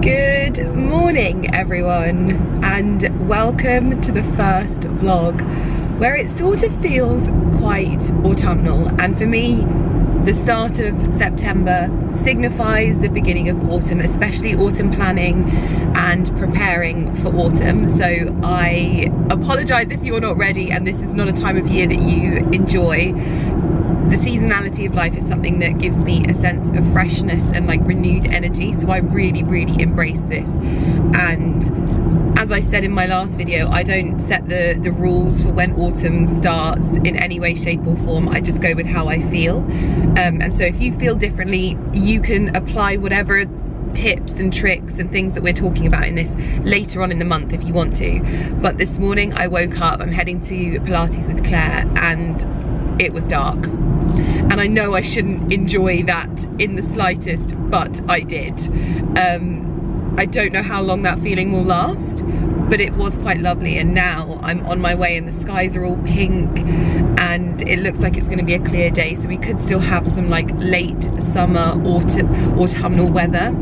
Good morning everyone, and welcome to the first vlog where it sort of feels quite autumnal, and for me the start of September signifies the beginning of autumn, especially autumn planning and preparing for autumn. So I apologise if you're not ready and this is not a time of year that you enjoy. The seasonality of life is something that gives me a sense of freshness and like renewed energy, so I really embrace this. And as I said in my last video, I don't set the rules for when autumn starts in any way, shape or form. I just go with how I feel, and so if you feel differently, you can apply whatever tips and tricks and things that we're talking about in this later on in the month if you want to. But this morning I woke up, I'm heading to Pilates with Claire, and it was dark. And I know I shouldn't enjoy that in the slightest, but I did. I don't know how long that feeling will last, but it was quite lovely. And now I'm on my way and the skies are all pink and it looks like it's going to be a clear day, so we could still have some like late summer, autumnal weather.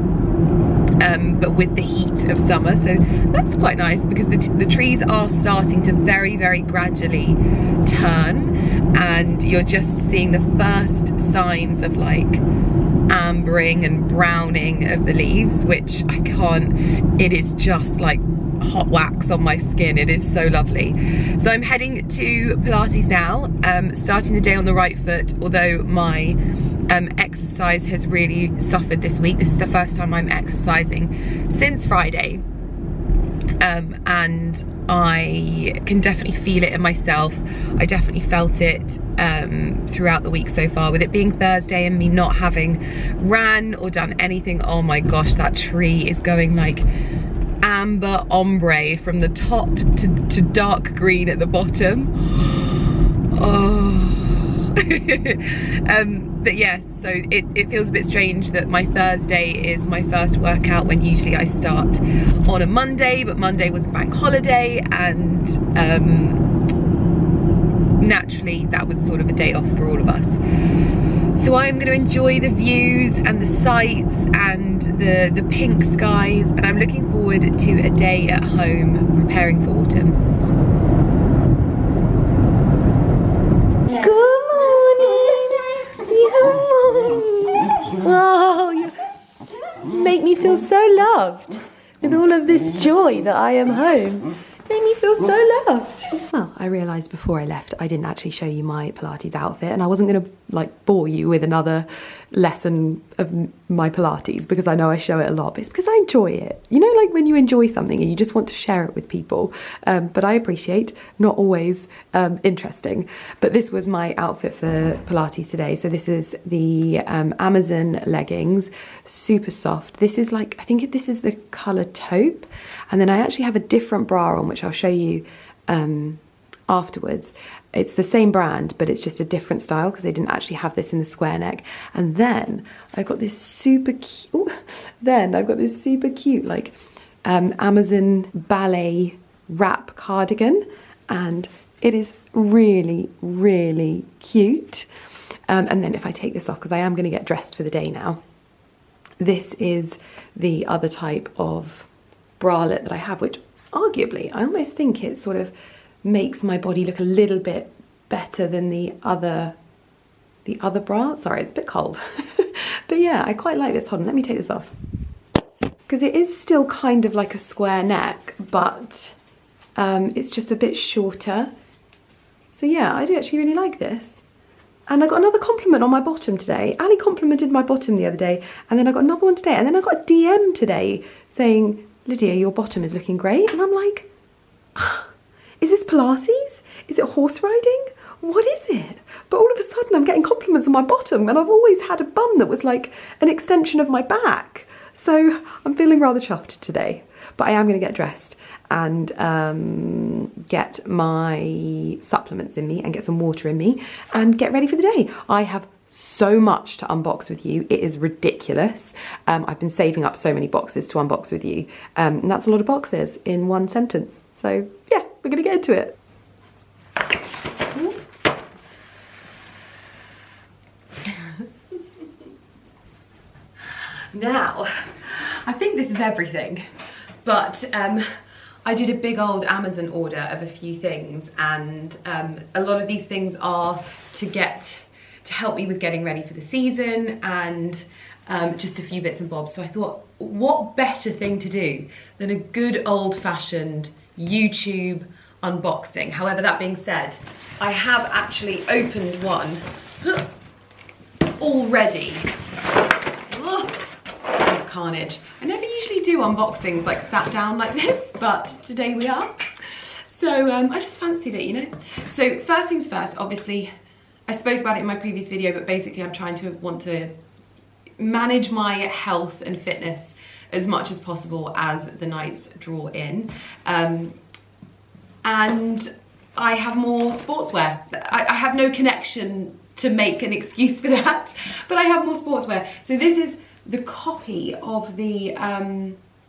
But with the heat of summer, so that's quite nice because the trees are starting to very gradually turn, and you're just seeing the first signs of like ambering and browning of the leaves, which I can't, it is just like hot wax on my skin. It is so lovely. So I'm heading to Pilates now, starting the day on the right foot, although my exercise has really suffered this week. This is the first time I'm exercising since Friday, and I can definitely feel it in myself. I definitely felt it throughout the week so far, with it being Thursday and me not having ran or done anything. Oh my gosh, that tree is going like amber ombre from the top to dark green at the bottom. Oh. But yes, so it feels a bit strange that my Thursday is my first workout when usually I start on a Monday, but Monday was a bank holiday, and naturally that was sort of a day off for all of us. So I'm going to enjoy the views and the sights and the pink skies, and I'm looking forward to a day at home preparing for autumn. Oh, you make me feel so loved with all of this joy that I am home. Made me feel so loved. Well, I realised before I left I didn't actually show you my Pilates outfit, and I wasn't going to like bore you with another lesson of my Pilates because I know I show it a lot, but it's because I enjoy it. You know, like when you enjoy something and you just want to share it with people, but I appreciate not always interesting. But this was my outfit for Pilates today. So this is the Amazon leggings, super soft. This is like, I think this is the colour taupe, and then I actually have a different bra on which I'll show you afterwards. It's the same brand, but it's just a different style because they didn't actually have this in the square neck. And then I've got this super cute, like Amazon ballet wrap cardigan, and it is really cute. And then if I take this off, because I am going to get dressed for the day now, this is the other type of bralette that I have, which arguably I almost think it sort of makes my body look a little bit better than the other bra. Sorry, it's a bit cold. But yeah, I quite like this. Hold on, let me take this off. Because it is still kind of like a square neck, but it's just a bit shorter. So yeah, I do actually really like this. And I got another compliment on my bottom today. Ali complimented my bottom the other day, and then I got another one today, and then I got a DM today saying, Lydia, your bottom is looking great. And I'm like, is this Pilates? Is it horse riding? What is it? But all of a sudden I'm getting compliments on my bottom, and I've always had a bum that was like an extension of my back. So I'm feeling rather chuffed today. But I am going to get dressed and get my supplements in me and get some water in me and get ready for the day. I have so much to unbox with you. It is ridiculous. I've been saving up so many boxes to unbox with you. And that's a lot of boxes in one sentence. So yeah, we're going to get into it. Now, I think this is everything, but I did a big old Amazon order of a few things, and a lot of these things are to help me with getting ready for the season, and just a few bits and bobs. So I thought, what better thing to do than a good old-fashioned YouTube unboxing? However, that being said, I have actually opened one already. This is carnage. I never usually do unboxings like sat down like this, but today we are. So I just fancied it, you know. So first things first, obviously, I spoke about it in my previous video, but basically I'm want to manage my health and fitness as much as possible as the nights draw in. And I have more sportswear. I have no connection to make an excuse for that, but I have more sportswear. So this is the copy of the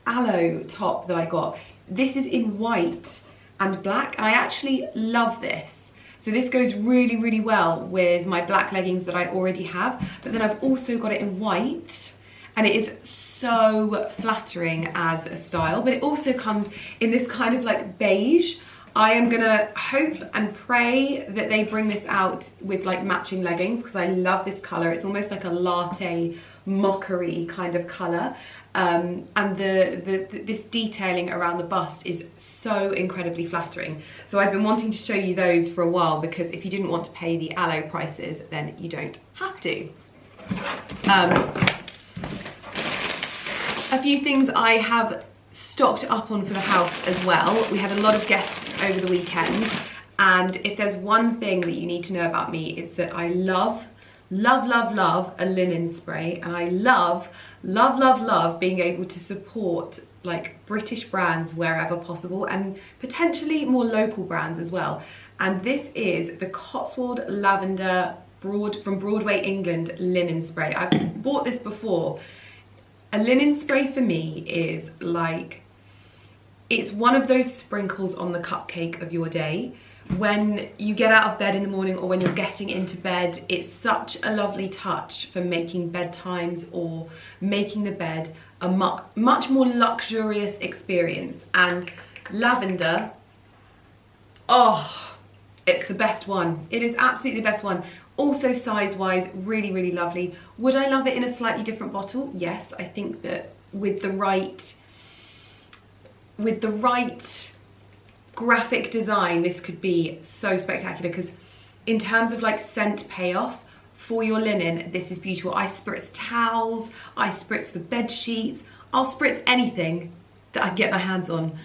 Aloe top that I got. This is in white and black, and I actually love this. So this goes really, really well with my black leggings that I already have, but then I've also got it in white, and it is so flattering as a style, but it also comes in this kind of like beige. I am gonna hope and pray that they bring this out with like matching leggings, because I love this color. It's almost like a latte mockery kind of color, and this detailing around the bust is so incredibly flattering. So I've been wanting to show you those for a while, because if you didn't want to pay the Aloe prices, then you don't have to. A few things I have stocked up on for the house as well. We had a lot of guests over the weekend, and if there's one thing that you need to know about me, it's that I love a linen spray, and I love being able to support like British brands wherever possible, and potentially more local brands as well. And this is the Cotswold Lavender from Broadway, England linen spray. I've bought this before. A linen spray for me is like, it's one of those sprinkles on the cupcake of your day. When you get out of bed in the morning, or when you're getting into bed, it's such a lovely touch for making bedtimes or making the bed a much more luxurious experience. And lavender, oh, it's the best one. It is absolutely the best one. Also size-wise, really, really lovely. Would I love it in a slightly different bottle? Yes, I think that with the right graphic design, this could be so spectacular, because in terms of like scent payoff for your linen, this is beautiful. I spritz towels, I spritz the bed sheets, I'll spritz anything that I can get my hands on.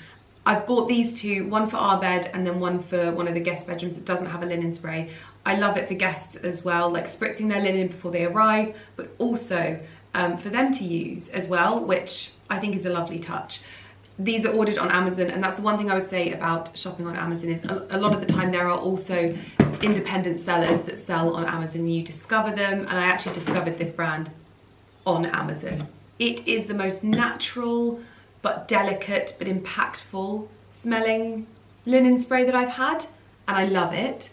I've bought these two, one for our bed and then one for one of the guest bedrooms that doesn't have a linen spray. I love it for guests as well, like spritzing their linen before they arrive, but also for them to use as well, which I think is a lovely touch. These are ordered on Amazon, and that's the one thing I would say about shopping on Amazon is a lot of the time there are also independent sellers that sell on Amazon. You discover them, and I actually discovered this brand on Amazon. It is the most natural but delicate but impactful smelling linen spray that I've had, and I love it.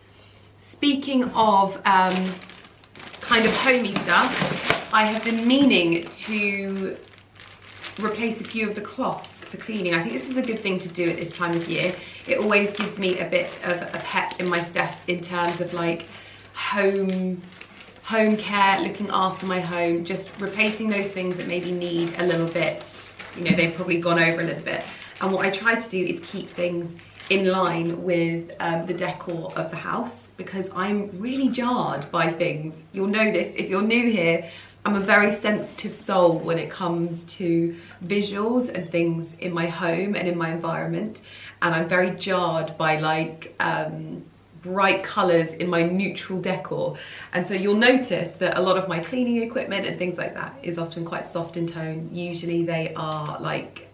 Speaking of kind of homey stuff, I have been meaning to replace a few of the cloths for cleaning. I think this is a good thing to do at this time of year. It always gives me a bit of a pep in my step in terms of like home care, looking after my home, just replacing those things that maybe need a little bit, you know, they've probably gone over a little bit. And what I try to do is keep things in line with the decor of the house, because I'm really jarred by things. You'll know this if you're new here. I'm a very sensitive soul when it comes to visuals and things in my home and in my environment, and I'm very jarred by like bright colours in my neutral decor. And so you'll notice that a lot of my cleaning equipment and things like that is often quite soft in tone. Usually they are like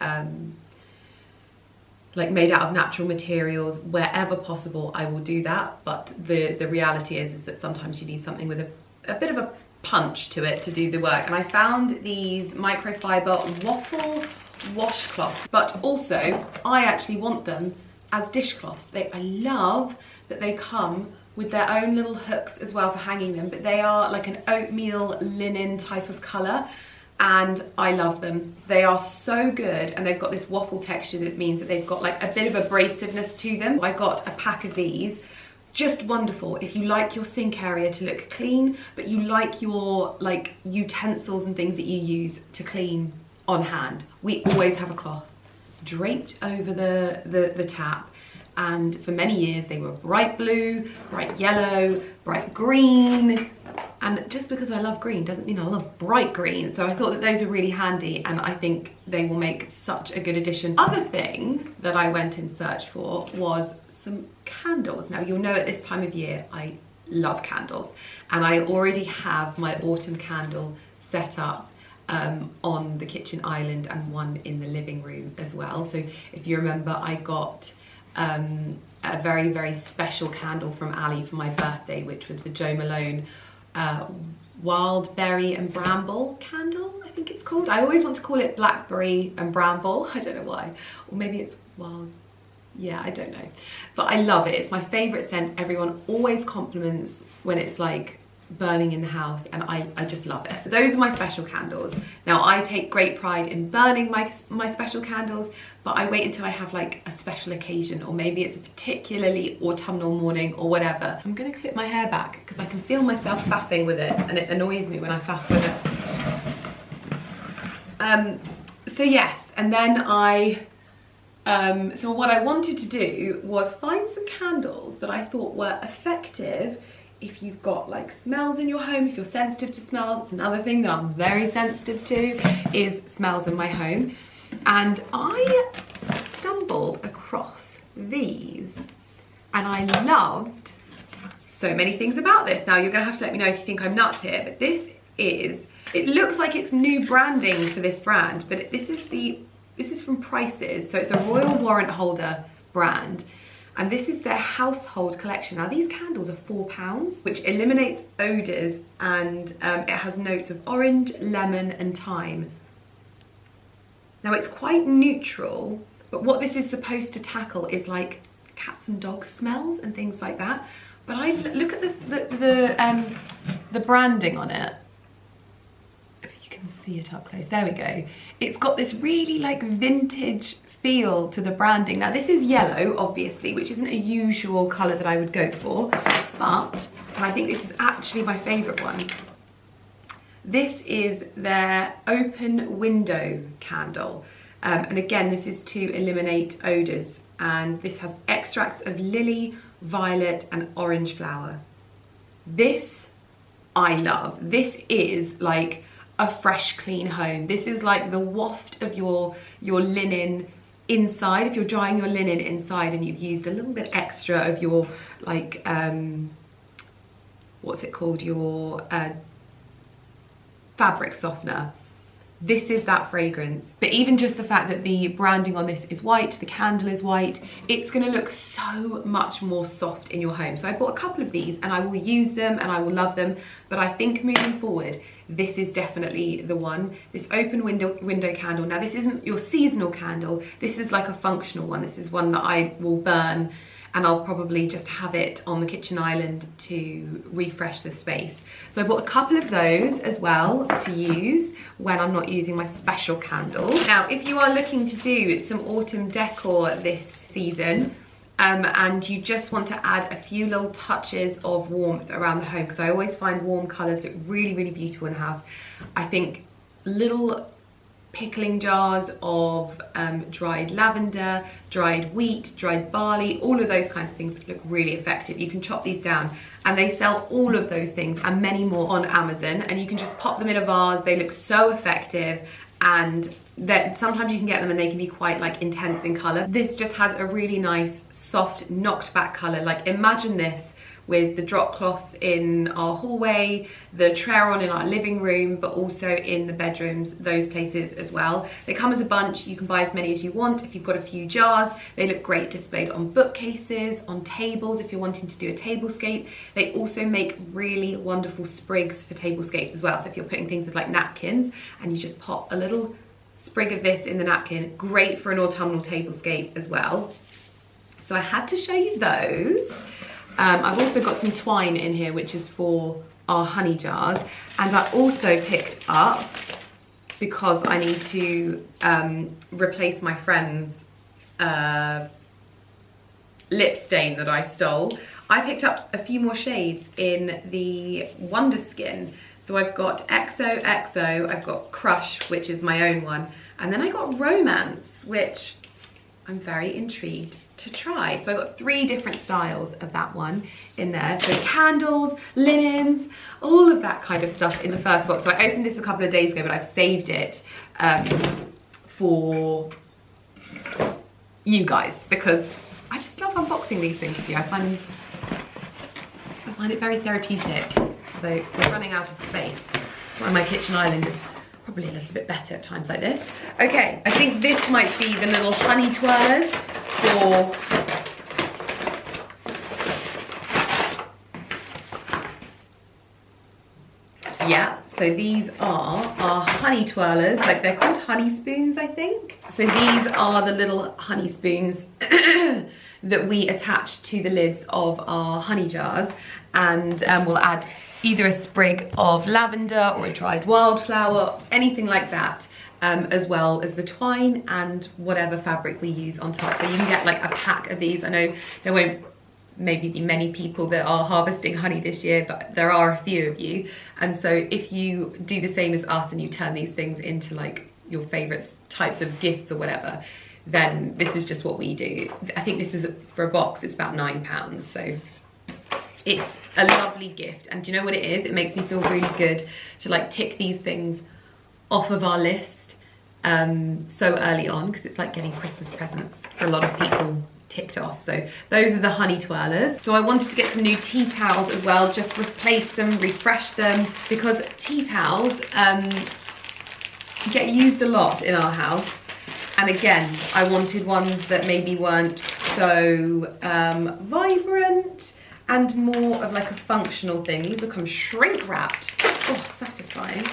made out of natural materials. Wherever possible, I will do that, but the reality is that sometimes you need something with a bit of a punch to it to do the work. And I found these microfiber waffle washcloths, but also I actually want them as dishcloths. I love that they come with their own little hooks as well for hanging them, but they are like an oatmeal linen type of colour, and I love them. They are so good, and they've got this waffle texture that means that they've got like a bit of abrasiveness to them. I got a pack of these. Just wonderful if you like your sink area to look clean, but you like your like utensils and things that you use to clean on hand. We always have a cloth draped over the tap, and for many years they were bright blue, bright yellow, bright green, and just because I love green doesn't mean I love bright green. So I thought that those are really handy, and I think they will make such a good addition. Other thing that I went in search for was some candles. Now you'll know at this time of year I love candles, and I already have my autumn candle set up on the kitchen island and one in the living room as well. So if you remember, I got a very, very special candle from Ali for my birthday, which was the Jo Malone wild berry and bramble candle, I think it's called. I always want to call it blackberry and bramble, I don't know why, or maybe it's wild. Yeah, I don't know, but I love it. It's my favourite scent. Everyone always compliments when it's like burning in the house, and I just love it. Those are my special candles. Now I take great pride in burning my special candles, but I wait until I have like a special occasion, or maybe it's a particularly autumnal morning or whatever. I'm gonna clip my hair back because I can feel myself faffing with it, and it annoys me when I faff with it. So yes, and then so what I wanted to do was find some candles that I thought were effective if you've got like smells in your home, if you're sensitive to smells. It's another thing that I'm very sensitive to, is smells in my home. And I stumbled across these, and I loved so many things about this. Now you're gonna have to let me know if you think I'm nuts here, but this is, it looks like it's new branding for this brand, but this is from Prices, so it's a Royal Warrant Holder brand, and this is their household collection. Now these candles are £4, which eliminates odours, and it has notes of orange, lemon and thyme. Now it's quite neutral, but what this is supposed to tackle is like cats and dogs smells and things like that. But I look at the branding on it. Can see it up close, there we go. It's got this really like vintage feel to the branding. Now this is yellow obviously, which isn't a usual colour that I would go for, but, and I think this is actually my favourite one, this is their open window candle, and again this is to eliminate odours, and this has extracts of lily, violet and orange flower. This I love. This is like a fresh, clean home. This is like the waft of your linen inside. If you're drying your linen inside and you've used a little bit extra of your like what's it called, your fabric softener, this is that fragrance. But even just the fact that the branding on this is white, the candle is white, it's gonna look so much more soft in your home. So I bought a couple of these, and I will use them and I will love them, but I think moving forward, this is definitely the one. This open window candle. Now this isn't your seasonal candle, this is like a functional one. This is one that I will burn, and I'll probably just have it on the kitchen island to refresh the space. So I bought a couple of those as well to use when I'm not using my special candles. Now, if you are looking to do some autumn decor this season, and you just want to add a few little touches of warmth around the home, because I always find warm colours look really, really beautiful in the house. I think little pickling jars of dried lavender, dried wheat, dried barley, all of those kinds of things that look really effective. You can chop these down, and they sell all of those things and many more on Amazon, and you can just pop them in a vase. They look so effective, and that sometimes you can get them and they can be quite like intense in colour. This just has a really nice, soft, knocked back colour. Like, imagine this with the drop cloth in our hallway, the Treron in our living room, but also in the bedrooms, those places as well. They come as a bunch. You can buy as many as you want if you've got a few jars. They look great displayed on bookcases, on tables if you're wanting to do a tablescape. They also make really wonderful sprigs for tablescapes as well. So if you're putting things with like napkins and you just pop a little sprig of this in the napkin, great for an autumnal tablescape as well. So I had to show you those. I've also got some twine in here, which is for our honey jars. And I also picked up, because I need to replace my friend's lip stain that I stole, I picked up a few more shades in the Wonder Skin. So I've got XOXO, I've got Crush, which is my own one, and then I got Romance, which I'm very intrigued to try. So I got 3 different styles of that one in there. So candles, linens, all of that kind of stuff in the first box. So I opened this a couple of days ago, but I've saved it for you guys, because I just love unboxing these things with you. I find it very therapeutic, although we're running out of space. That's why my kitchen island is probably a little bit better at times like this. Okay, I think this might be the little honey twirlers for yeah, so these are our honey twirlers, like they're called honey spoons, I think. So these are the little honey spoons that we attach to the lids of our honey jars, and we'll add either a sprig of lavender or a dried wildflower, anything like that, as well as the twine and whatever fabric we use on top. So you can get like a pack of these. I know there won't maybe be many people that are harvesting honey this year, but there are a few of you. And so if you do the same as us and you turn these things into like your favourite types of gifts or whatever, then this is just what we do. I think this is, for a box, it's about £9. So it's a lovely gift. And do you know what it is? It makes me feel really good to like tick these things off of our list so early on, because it's like getting Christmas presents for a lot of people ticked off. So those are the honey twirlers. So I wanted to get some new tea towels as well, just replace them, refresh them, because tea towels get used a lot in our house. And again, I wanted ones that maybe weren't so vibrant and more of like a functional thing. These become shrink wrapped. Oh, satisfying.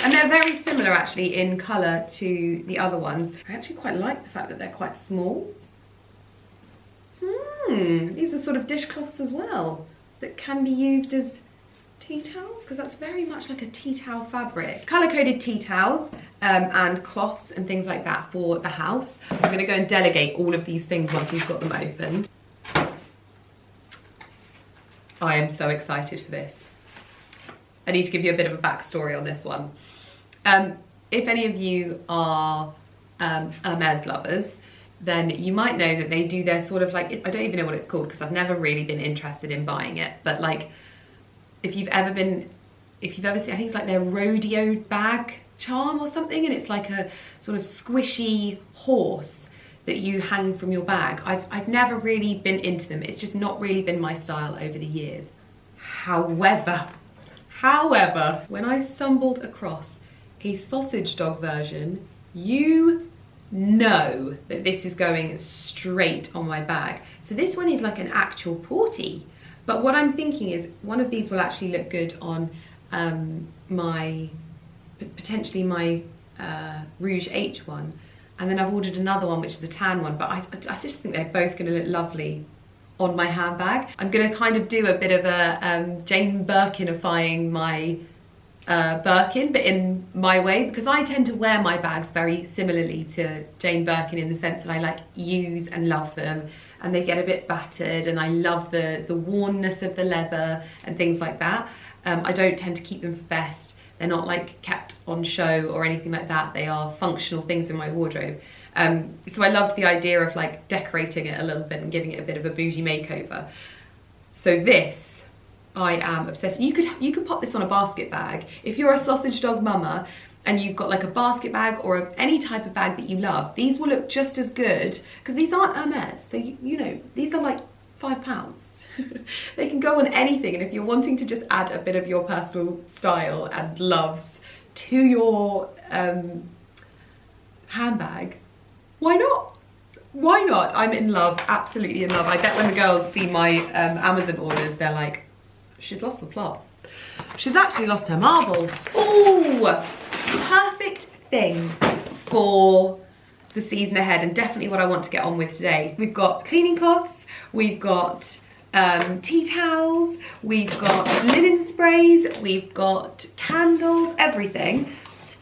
And they're very similar actually in colour to the other ones. I actually quite like the fact that they're quite small. These are sort of dishcloths as well that can be used as tea towels, because that's very much like a tea towel fabric. Colour-coded tea towels and cloths and things like that for the house. I'm going to go and delegate all of these things once we've got them opened. I am so excited for this. I need to give you a bit of a backstory on this one. If any of you are Hermes lovers, then you might know that they do their sort of like, I don't even know what it's called because I've never really been interested in buying it, but like if you've ever seen, I think it's like their rodeo bag charm or something, and it's like a sort of squishy horse that you hang from your bag. I've never really been into them. It's just not really been my style over the years. However, when I stumbled across a sausage dog version, you know that this is going straight on my bag. So this one is like an actual porty, but what I'm thinking is one of these will actually look good on potentially my Rouge H one, and then I've ordered another one which is a tan one, but I just think they're both going to look lovely on my handbag. I'm going to kind of do a bit of a Jane Birkinifying my Birkin, but in my way, because I tend to wear my bags very similarly to Jane Birkin in the sense that I like use and love them, and they get a bit battered, and I love the wornness of the leather and things like that. I don't tend to keep them for best, They're not like kept on show or anything like that. They are functional things in my wardrobe. So I loved the idea of like decorating it a little bit and giving it a bit of a bougie makeover. So this, I am obsessed. You could pop this on a basket bag. If you're a sausage dog mama and you've got like a basket bag or any type of bag that you love, these will look just as good, because these aren't Hermes. So you know, these are like £5. They can go on anything, and if you're wanting to just add a bit of your personal style and loves to your handbag, why not? Why not? I'm in love, absolutely in love. I bet when the girls see my Amazon orders, they're like, she's lost the plot. She's actually lost her marbles. Oh, perfect thing for the season ahead, and definitely what I want to get on with today. We've got cleaning cloths, we've got tea towels, we've got linen sprays, we've got candles, everything.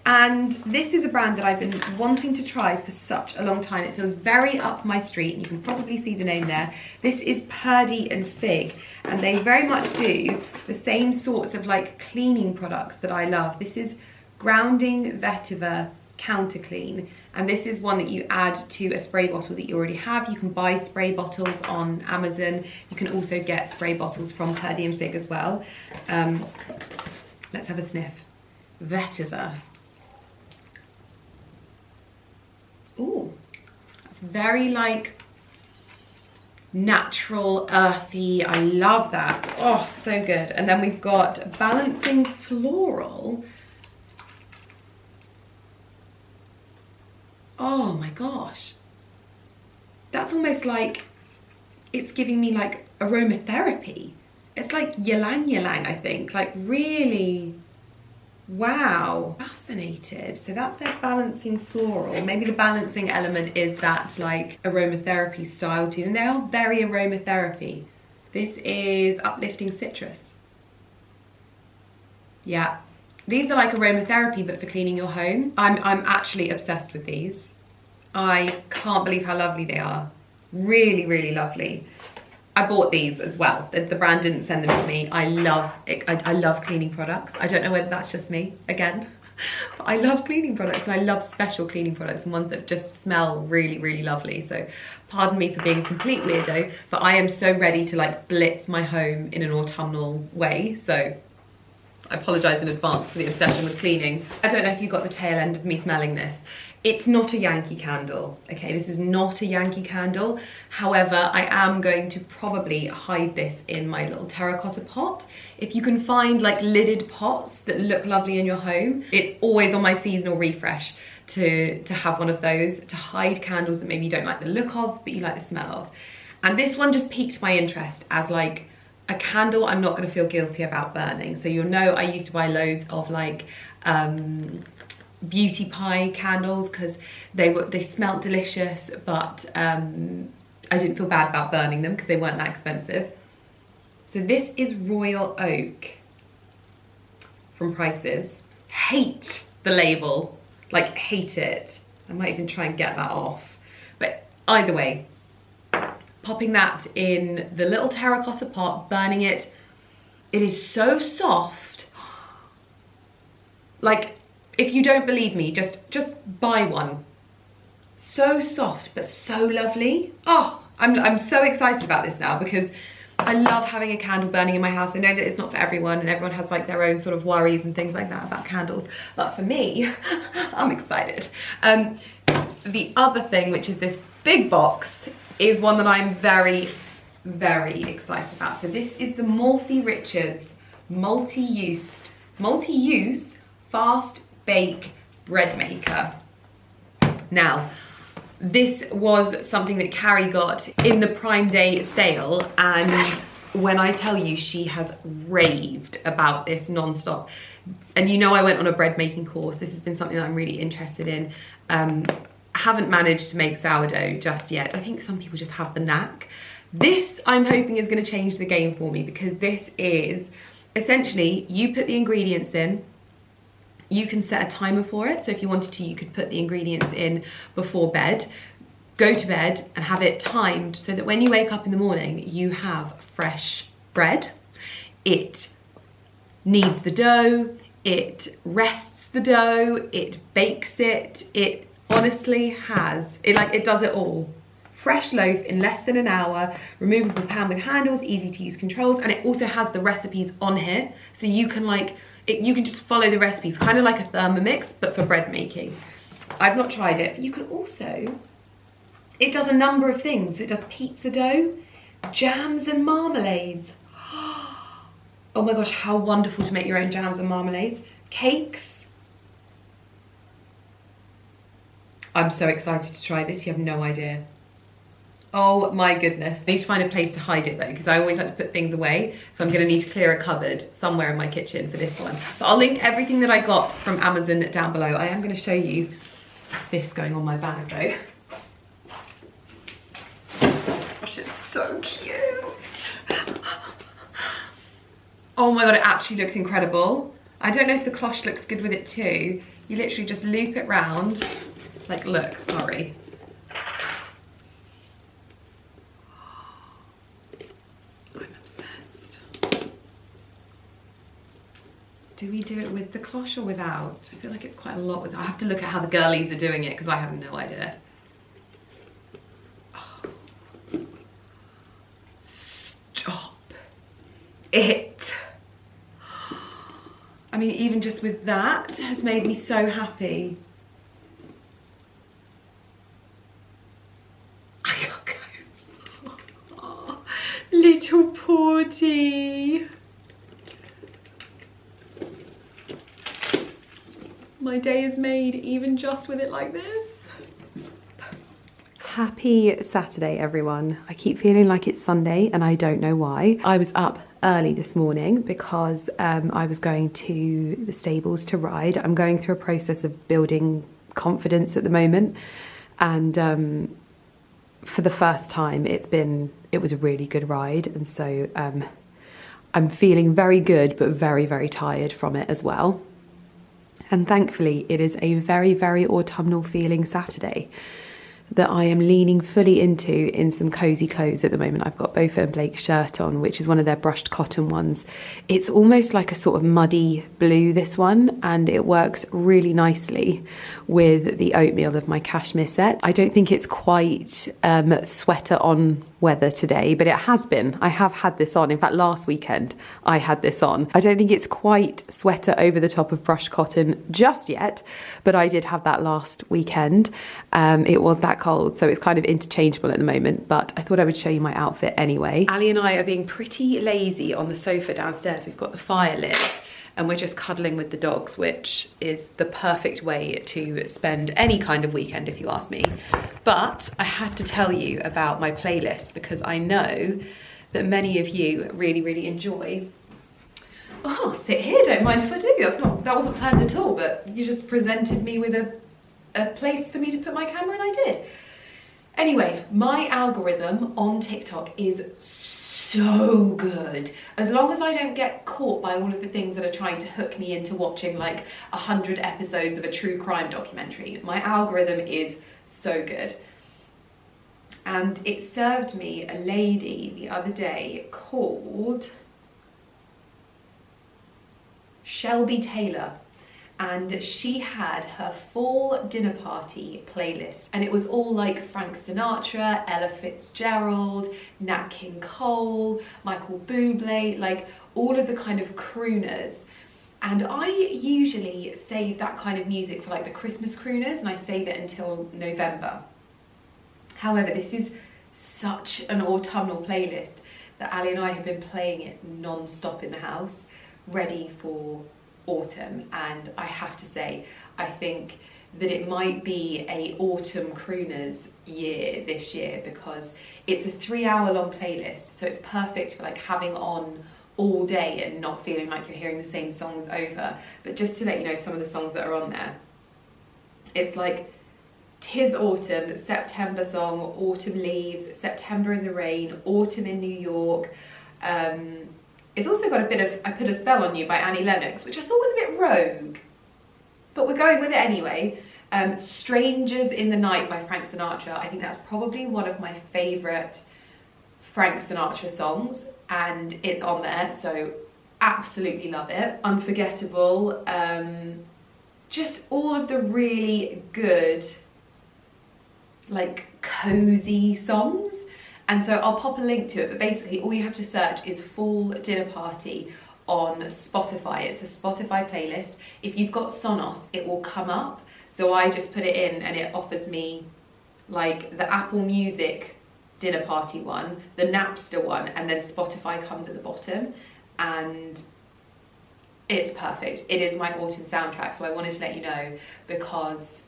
And this is a brand that I've been wanting to try for such a long time. It feels very up my street, and you can probably see the name there. This is Purdy and Fig, and they very much do the same sorts of like cleaning products that I love. This is Grounding Vetiver Counter Clean, and this is one that you add to a spray bottle that you already have. You can buy spray bottles on Amazon. You can also get spray bottles from Purdy and Fig as well. Let's have a sniff. Vetiver. Ooh, that's very like natural, earthy. I love that. Oh, so good. And then we've got Balancing Floral. Oh my gosh. That's almost like it's giving me like aromatherapy. It's like ylang ylang, I think. Like really, wow, fascinated. So that's their Balancing Floral. Maybe the balancing element is that like aromatherapy style too. And they are very aromatherapy. This is Uplifting Citrus. Yeah. These are like aromatherapy, but for cleaning your home. I'm actually obsessed with these. I can't believe how lovely they are. Really, really lovely. I bought these as well. The brand didn't send them to me. I love it. I love cleaning products. I don't know whether that's just me, again. But I love cleaning products, and I love special cleaning products and ones that just smell really, really lovely. So pardon me for being a complete weirdo, but I am so ready to like blitz my home in an autumnal way. So I apologise in advance for the obsession with cleaning. I don't know if you got the tail end of me smelling this. It's not a Yankee candle, okay? This is not a Yankee candle. However, I am going to probably hide this in my little terracotta pot. If you can find like lidded pots that look lovely in your home, it's always on my seasonal refresh to have one of those, to hide candles that maybe you don't like the look of, but you like the smell of. And this one just piqued my interest as like a candle I'm not going to feel guilty about burning. So you'll know I used to buy loads of like beauty pie candles because they smelled delicious, but I didn't feel bad about burning them because they weren't that expensive. So this is Royal Oak from Prices. Hate the label, like hate it. I might even try and get that off. But either way, popping that in the little terracotta pot, burning it, it is so soft. Like, if you don't believe me, just buy one. So soft, but so lovely. Oh, I'm so excited about this now because I love having a candle burning in my house. I know that it's not for everyone, and everyone has like their own sort of worries and things like that about candles. But for me, I'm excited. The other thing, which is this big box, is one that I'm very, very excited about. So this is the Morphy Richards multi-use fast bake bread maker. Now, this was something that Carrie got in the Prime Day sale, and when I tell you, she has raved about this non-stop. And you know I went on a bread making course. This has been something that I'm really interested in. Haven't managed to make sourdough just yet. I think some people just have the knack. This I'm hoping is going to change the game for me, because this is essentially, you put the ingredients in, you can set a timer for it. So if you wanted to, you could put the ingredients in before bed, go to bed and have it timed so that when you wake up in the morning, you have fresh bread. It kneads the dough, it rests the dough, it bakes it, it honestly has, it does it all. Fresh loaf in less than an hour, removable pan with handles, easy to use controls, and it also has the recipes on here, so you can you can just follow the recipes, kind of like a Thermomix, but for bread making. I've not tried it. You can also, it does a number of things. It does pizza dough, jams and marmalades. Oh my gosh, how wonderful to make your own jams and marmalades. Cakes. I'm so excited to try this, you have no idea. Oh my goodness. I need to find a place to hide it though, because I always like to put things away. So I'm gonna need to clear a cupboard somewhere in my kitchen for this one. But I'll link everything that I got from Amazon down below. I am gonna show you this going on my bag though. Gosh, it's so cute. Oh my God, it actually looks incredible. I don't know if the cloche looks good with it too. You literally just loop it round. Like, look, sorry. Do we do it with the cloche or without? I feel like it's quite a lot with, I have to look at how the girlies are doing it because I have no idea. Oh. Stop it. I mean, even just with that has made me so happy. I can't go. Oh, little Porty. My day is made even just with it like this. Happy Saturday, everyone. I keep feeling like it's Sunday and I don't know why. I was up early this morning because I was going to the stables to ride. I'm going through a process of building confidence at the moment, and for the first time it was a really good ride, and so I'm feeling very good but very, very tired from it as well. And thankfully, it is a very, very autumnal feeling Saturday that I am leaning fully into in some cozy clothes at the moment. I've got Beaufort and Blake's shirt on, which is one of their brushed cotton ones. It's almost like a sort of muddy blue, this one, and it works really nicely with the oatmeal of my cashmere set. I don't think it's quite sweater on weather today, but it has been. I have had this on. In fact, last weekend I had this on. I don't think it's quite sweater over the top of brushed cotton just yet, but I did have that last weekend. It was that cold, so it's kind of interchangeable at the moment, but I thought I would show you my outfit anyway. Ali and I are being pretty lazy on the sofa downstairs. We've got the fire lit and we're just cuddling with the dogs, which is the perfect way to spend any kind of weekend, if you ask me. But I had to tell you about my playlist because I know that many of you really, really enjoy. Oh, I'll sit here, don't mind if I do. That wasn't planned at all, but you just presented me with a place for me to put my camera and I did. Anyway, my algorithm on TikTok is so good. As long as I don't get caught by all of the things that are trying to hook me into watching like 100 episodes of a true crime documentary, my algorithm is so good. And it served me a lady the other day called Shelby Taylor, and she had her fall dinner party playlist, and it was all like Frank Sinatra, Ella Fitzgerald, Nat King Cole, Michael Bublé, like all of the kind of crooners. And I usually save that kind of music for like the Christmas crooners, and I save it until November. However, this is such an autumnal playlist that Ali and I have been playing it non-stop in the house, ready for autumn. And I have to say, I think that it might be a autumn crooners year this year, because it's a 3-hour long playlist, so it's perfect for like having on all day and not feeling like you're hearing the same songs over. But just to let you know some of the songs that are on there, it's like Tis Autumn, September Song, Autumn Leaves, September in the Rain, Autumn in New York. It's also got a bit of I Put a Spell on You by Annie Lennox, which I thought was a bit rogue, but we're going with it anyway. Strangers in the Night by Frank Sinatra. I think that's probably one of my favourite Frank Sinatra songs, and it's on there, so absolutely love it. Unforgettable. Just all of the really good, like, cozy songs. And so I'll pop a link to it, but basically all you have to search is Full Dinner Party on Spotify. It's a Spotify playlist. If you've got Sonos, it will come up. So I just put it in and it offers me like the Apple Music dinner party one, the Napster one, and then Spotify comes at the bottom, and it's perfect. It is my autumn soundtrack, so I wanted to let you know because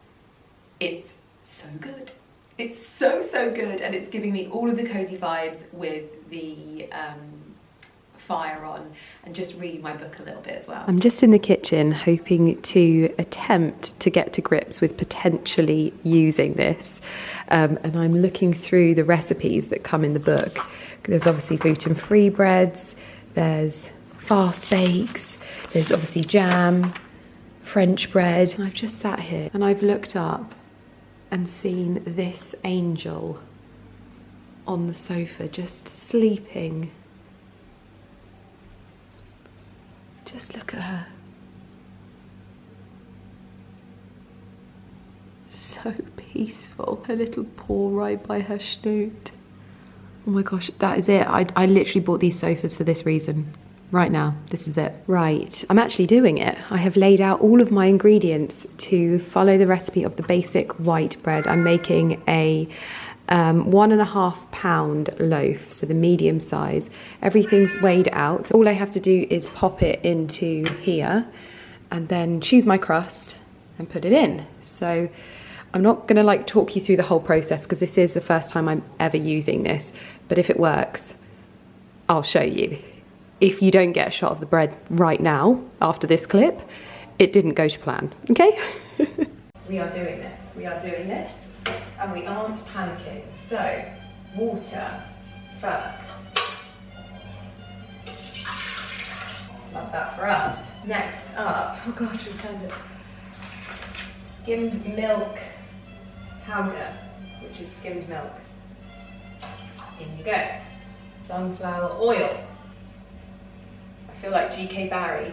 it's so good. It's so, so good, and it's giving me all of the cozy vibes with the fire on and just reading my book a little bit as well. I'm just in the kitchen hoping to attempt to get to grips with potentially using this, and I'm looking through the recipes that come in the book. There's obviously gluten-free breads, there's fast bakes, there's obviously jam, French bread. I've just sat here and I've looked up and seen this angel on the sofa just sleeping. Just look at her. So peaceful. Her little paw right by her snoot. Oh my gosh, that is it. I literally bought these sofas for this reason. Right now, this is it. Right, I'm actually doing it. I have laid out all of my ingredients to follow the recipe of the basic white bread. I'm making a 1.5 pound loaf, so the medium size. Everything's weighed out, so all I have to do is pop it into here and then choose my crust and put it in. So I'm not gonna like talk you through the whole process because this is the first time I'm ever using this, but if it works, I'll show you. If you don't get a shot of the bread right now after this clip, it didn't go to plan, okay? We are doing this, and we aren't panicking. So, water first. Love that for us. Next up, oh gosh, we turned it. Skimmed milk powder, which is skimmed milk. In you go. Sunflower oil. I feel like GK Barry.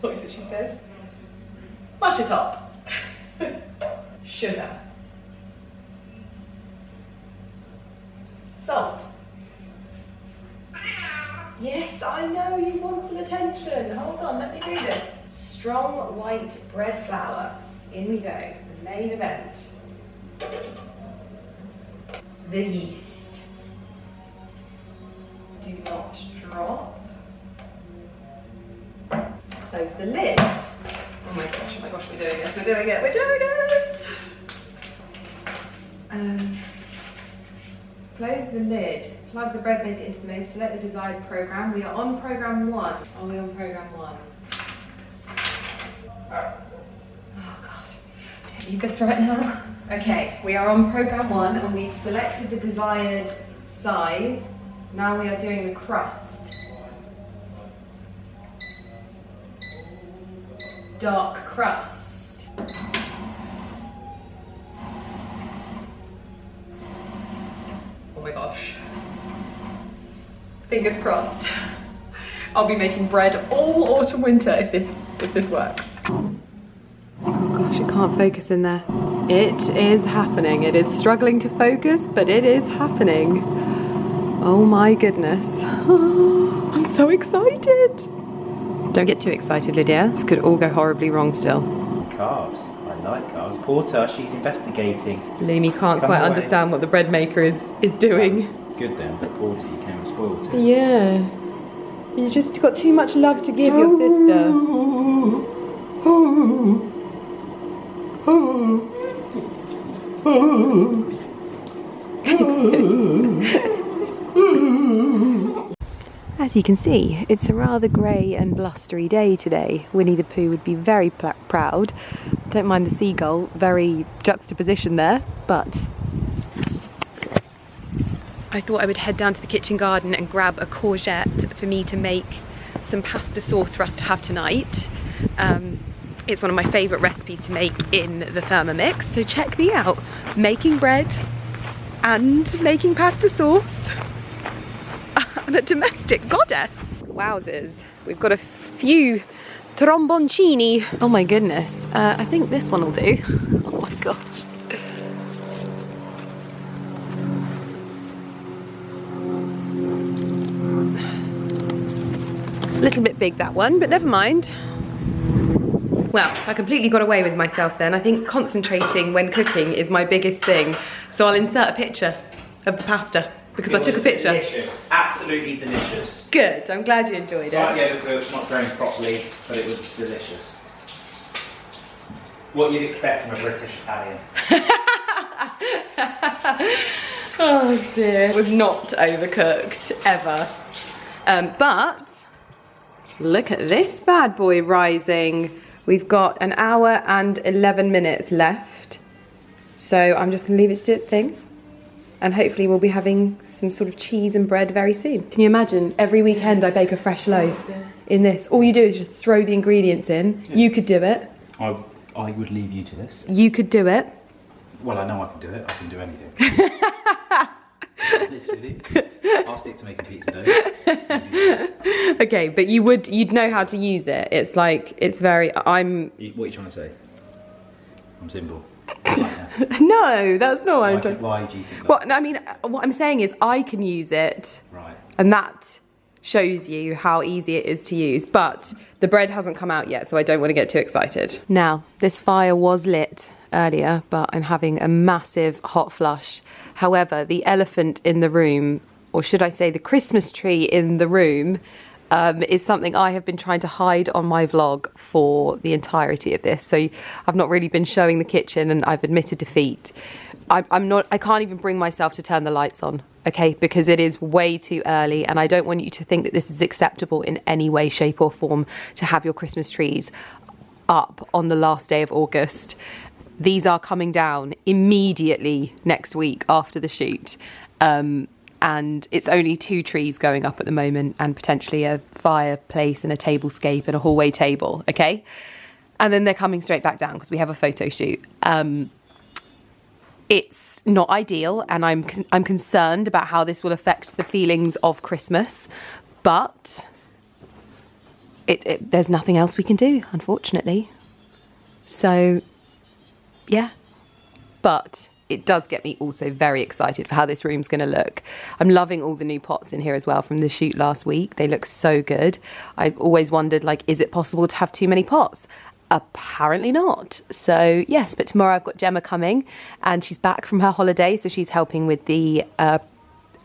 What is it she says? Mash it up. Sugar. Salt. Yes, I know you want some attention. Hold on, let me do this. Strong white bread flour. In we go, the main event. The yeast. Do not drop. Close the lid. Oh my gosh, we're doing this, we're doing it. Close the lid. Plug the bread maker into the maze. Select the desired program. We are on program 1. Are we on program 1? Oh God, don't need this right now. Okay, we are on program 1 and we've selected the desired size. Now we are doing the crust. Dark crust. Oh my gosh. Fingers crossed. I'll be making bread all autumn winter if this works. Oh gosh, it can't focus in there. It is happening. It is struggling to focus, but it is happening. Oh my goodness. I'm so excited. Don't get too excited, Lydia. This could all go horribly wrong still. Carbs. I like carbs. Porter, she's investigating. Lumi can't quite understand what the bread maker is doing. That's good then, but Porter, you came and spoiled it. Yeah. You just got too much love to give your sister. As you can see, it's a rather grey and blustery day today. Winnie the Pooh would be very proud. Don't mind the seagull, very juxtaposition there, but I thought I would head down to the kitchen garden and grab a courgette for me to make some pasta sauce for us to have tonight. It's one of my favourite recipes to make in the Thermomix, so check me out. Making bread and making pasta sauce. I'm a domestic goddess. wowzers. We've got a few tromboncini. Oh my goodness. I think this one will do. Oh my gosh. A little bit big, that one, but never mind. Well, I completely got away with myself then. I think concentrating when cooking is my biggest thing. So I'll insert a picture of the pasta because I took a picture. Delicious, absolutely delicious. Good, I'm glad you enjoyed it. Slightly overcooked, not drained properly, but it was delicious. What you'd expect from a British Italian. Oh dear. It was not overcooked, ever. But look at this bad boy rising. We've got an hour and 11 minutes left. So I'm just gonna leave it to do its thing. And hopefully we'll be having some sort of cheese and bread very soon. Can you imagine, every weekend I bake a fresh loaf in this. All you do is just throw the ingredients in. Yeah. You could do it. I would leave you to this. You could do it. Well, I know I can do it. I can do anything. Literally. I'll stick to making pizza dough. Okay, but you'd know how to use it. It's like, it's very, What are you trying to say? I'm simple. No, that's not what I'm trying. Why do you think that? Well, no, I mean, what I'm saying is I can use it. Right. And that shows you how easy it is to use. But the bread hasn't come out yet, so I don't want to get too excited. Now, this fire was lit earlier, but I'm having a massive hot flush. However, the elephant in the room, or should I say the Christmas tree in the room, is something I have been trying to hide on my vlog for the entirety of this. So I've not really been showing the kitchen, and I've admitted defeat. I can't even bring myself to turn the lights on, okay? Because it is way too early, and I don't want you to think that this is acceptable in any way, shape or form to have your Christmas trees up on the last day of August. These are coming down immediately next week after the shoot. And it's only 2 trees going up at the moment, and potentially a fireplace and a tablescape and a hallway table, okay? And then they're coming straight back down because we have a photo shoot. It's not ideal, and I'm concerned about how this will affect the feelings of Christmas, but there's nothing else we can do, unfortunately. So, yeah. But it does get me also very excited for how this room's going to look. I'm loving all the new pots in here as well from the shoot last week. They look so good. I've always wondered, like, is it possible to have too many pots? Apparently not. So yes, but tomorrow I've got Gemma coming, and she's back from her holiday, so she's helping with the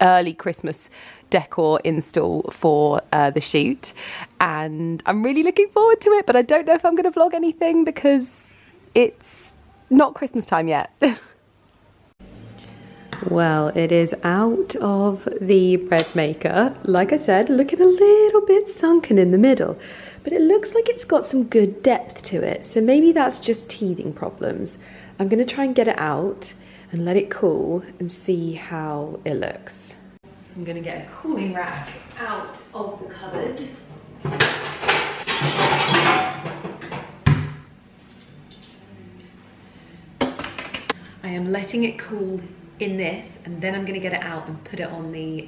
early Christmas decor install for the shoot, and I'm really looking forward to it, but I don't know if I'm going to vlog anything because it's not Christmas time yet. Well, it is out of the bread maker. Like I said, looking a little bit sunken in the middle, but it looks like it's got some good depth to it. So maybe that's just teething problems. I'm going to try and get it out and let it cool and see how it looks. I'm going to get a cooling rack out of the cupboard. I am letting it cool in this, and then I'm going to get it out and put it on the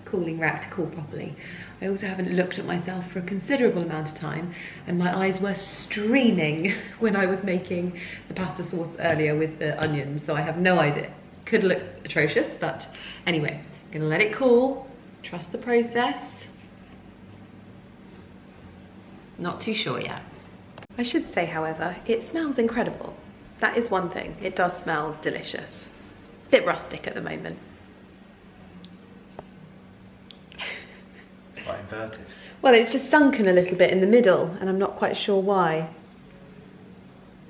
cooling rack to cool properly. I also haven't looked at myself for a considerable amount of time, and my eyes were streaming when I was making the pasta sauce earlier with the onions, so I have no idea. Could look atrocious, but anyway, I'm going to let it cool, trust the process. Not too sure yet. I should say, however, it smells incredible. That is one thing. It does smell delicious. Bit rustic at the moment. Quite inverted. Well, it's just sunken a little bit in the middle, and I'm not quite sure why.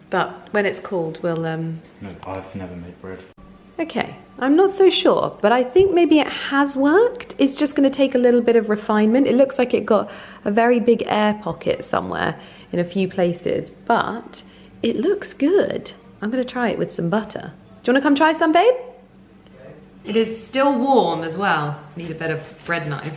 But when it's cooled, we'll No, I've never made bread. Okay, I'm not so sure, but I think maybe it has worked. It's just going to take a little bit of refinement. It looks like it got a very big air pocket somewhere in a few places, but it looks good. I'm going to try it with some butter. Do you want to come try some, babe? Okay. It is still warm as well. Need a better bread knife.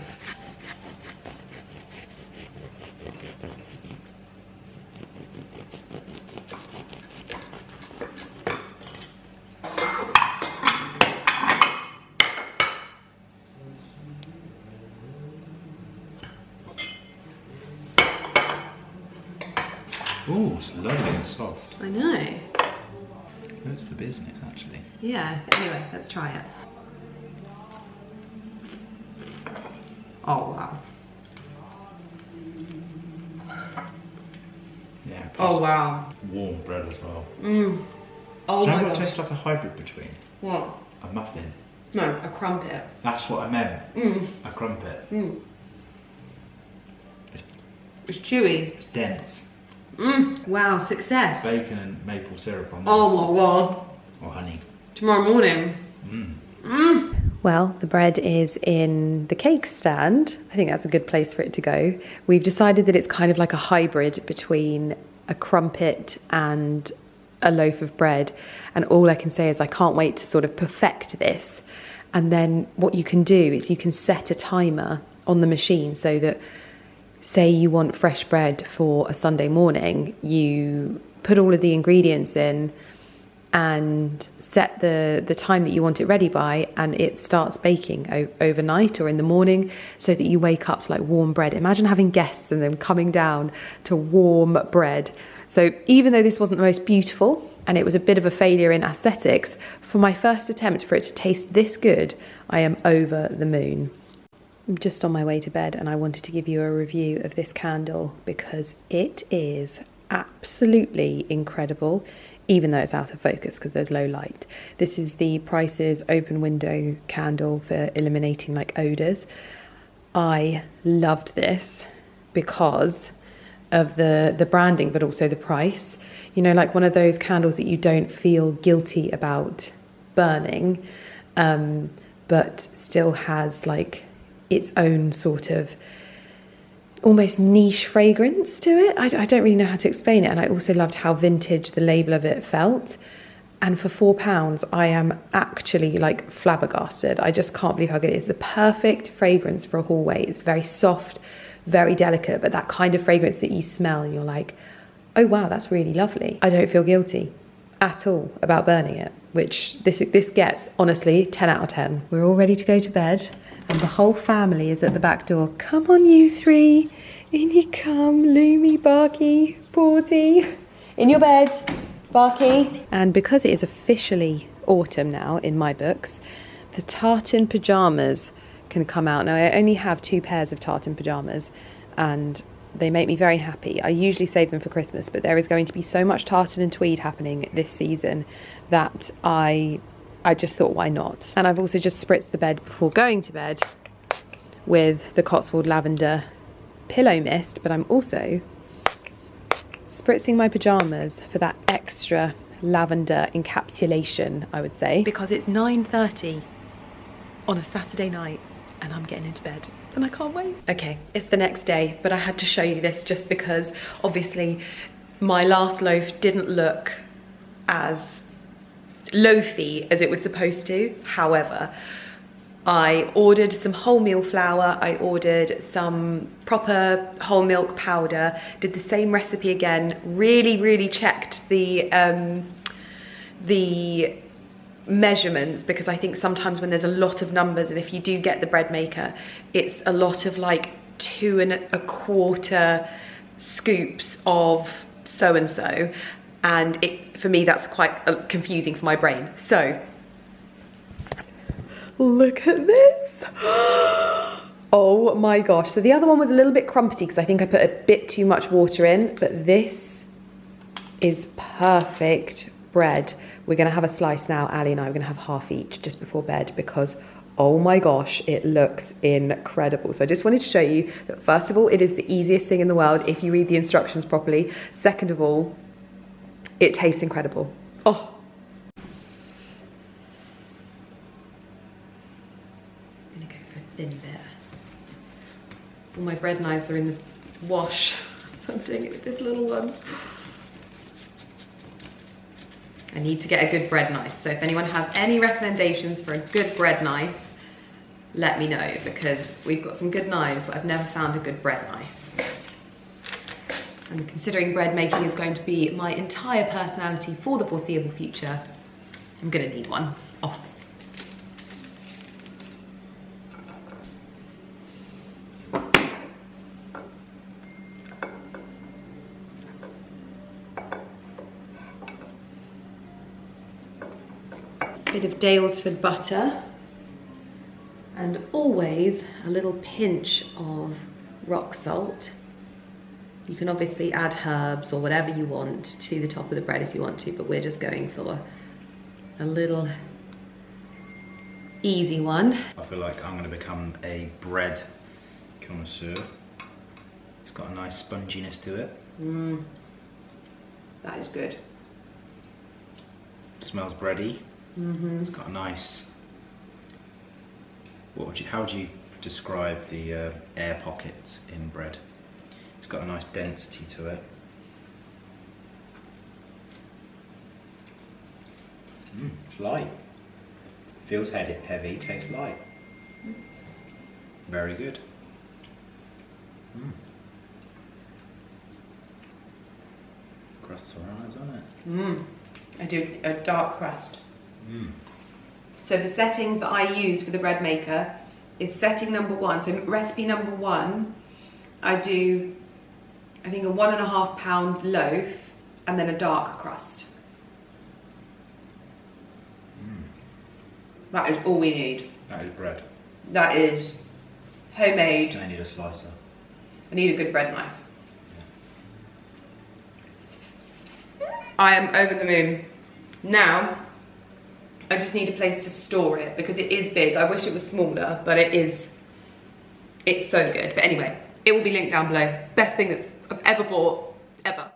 Oh, it's lovely and soft. I know. That's the business, actually. Yeah, anyway, let's try it. Oh, wow. Yeah. Oh, wow. Warm bread as well. Mmm. Oh, Do you my know what God. tastes like a hybrid between? What? A muffin. No, a crumpet. That's what I meant. Mmm. A crumpet. Mmm. It's chewy. It's dense. Mmm. Wow, success. Bacon and maple syrup on this. Oh, my God. Or honey. Tomorrow morning. Mmm. Mmm. Well, the bread is in the cake stand. I think that's a good place for it to go. We've decided that it's kind of like a hybrid between a crumpet and a loaf of bread. And all I can say is I can't wait to sort of perfect this. And then what you can do is you can set a timer on the machine so that, say you want fresh bread for a Sunday morning, you put all of the ingredients in and set the time that you want it ready by, and it starts baking overnight or in the morning so that you wake up to like warm bread. Imagine having guests and them coming down to warm bread. So even though this wasn't the most beautiful and it was a bit of a failure in aesthetics, for my first attempt for it to taste this good, I am over the moon. I'm just on my way to bed and I wanted to give you a review of this candle because it is absolutely incredible, even though it's out of focus because there's low light. This is the Price's open window candle for eliminating like odours. I loved this because of the branding, but also the price. You know, like one of those candles that you don't feel guilty about burning, but still has like its own sort of almost niche fragrance to it. I don't really know how to explain it. And I also loved how vintage the label of it felt. And for £4, I am actually like flabbergasted. I just can't believe how good it is. The perfect fragrance for a hallway. It's very soft, very delicate, but that kind of fragrance that you smell and you're like, oh wow, that's really lovely. I don't feel guilty at all about burning it, which this gets, honestly, 10 out of 10. We're all ready to go to bed. And the whole family is at the back door. Come on, you three. In you come, Lumi, Barky, Porty. In your bed, Barky. And because it is officially autumn now in my books, the tartan pyjamas can come out. Now, I only have 2 pairs of tartan pyjamas and they make me very happy. I usually save them for Christmas, but there is going to be so much tartan and tweed happening this season that I just thought, why not? And I've also just spritzed the bed before going to bed with the Cotswold Lavender pillow mist, but I'm also spritzing my pyjamas for that extra lavender encapsulation, I would say, because it's 9:30 on a Saturday night and I'm getting into bed and I can't wait. Okay, it's the next day, but I had to show you this just because obviously my last loaf didn't look as loafy as it was supposed to. However, I ordered some wholemeal flour, I ordered some proper whole milk powder, did the same recipe again, really checked the measurements, because I think sometimes when there's a lot of numbers, and if you do get the bread maker, it's a lot of like 2 1/4 scoops of so-and-so, and for me that's quite confusing for my brain. So look at this. Oh my gosh. So the other one was a little bit crumpety because I think I put a bit too much water in, but this is perfect bread. We're gonna have a slice now. Ali and I are gonna have half each just before bed because, oh my gosh, it looks incredible. So I just wanted to show you that first of all, it is the easiest thing in the world if you read the instructions properly. Second of all, it tastes incredible. Oh. I'm gonna go for a thin bit. All my bread knives are in the wash, so I'm doing it with this little one. I need to get a good bread knife. So if anyone has any recommendations for a good bread knife, let me know, because we've got some good knives, but I've never found a good bread knife. And considering bread making is going to be my entire personality for the foreseeable future, I'm gonna need one. Offs. bit of Dalesford butter, and always a little pinch of rock salt. You can obviously add herbs or whatever you want to the top of the bread if you want to, but we're just going for a little easy one. I feel like I'm going to become a bread connoisseur. It's got a nice sponginess to it. That is good. It smells bready. It's got a nice... how would you describe the air pockets in bread? It's got a nice density to it. It's light. Feels heavy, tastes light. Very good. Crust's alright, isn't it? I do a dark crust. So the settings that I use for the bread maker is setting number 1. So recipe number 1, I do, I think, a 1.5 pound loaf and then a dark crust. That is all we need. That is bread. That is homemade. I need a slicer. I need a good bread knife. I am over the moon. Now, I just need a place to store it because it is big. I wish it was smaller, but it's so good. But anyway, it will be linked down below. Best thing I've ever bought, ever.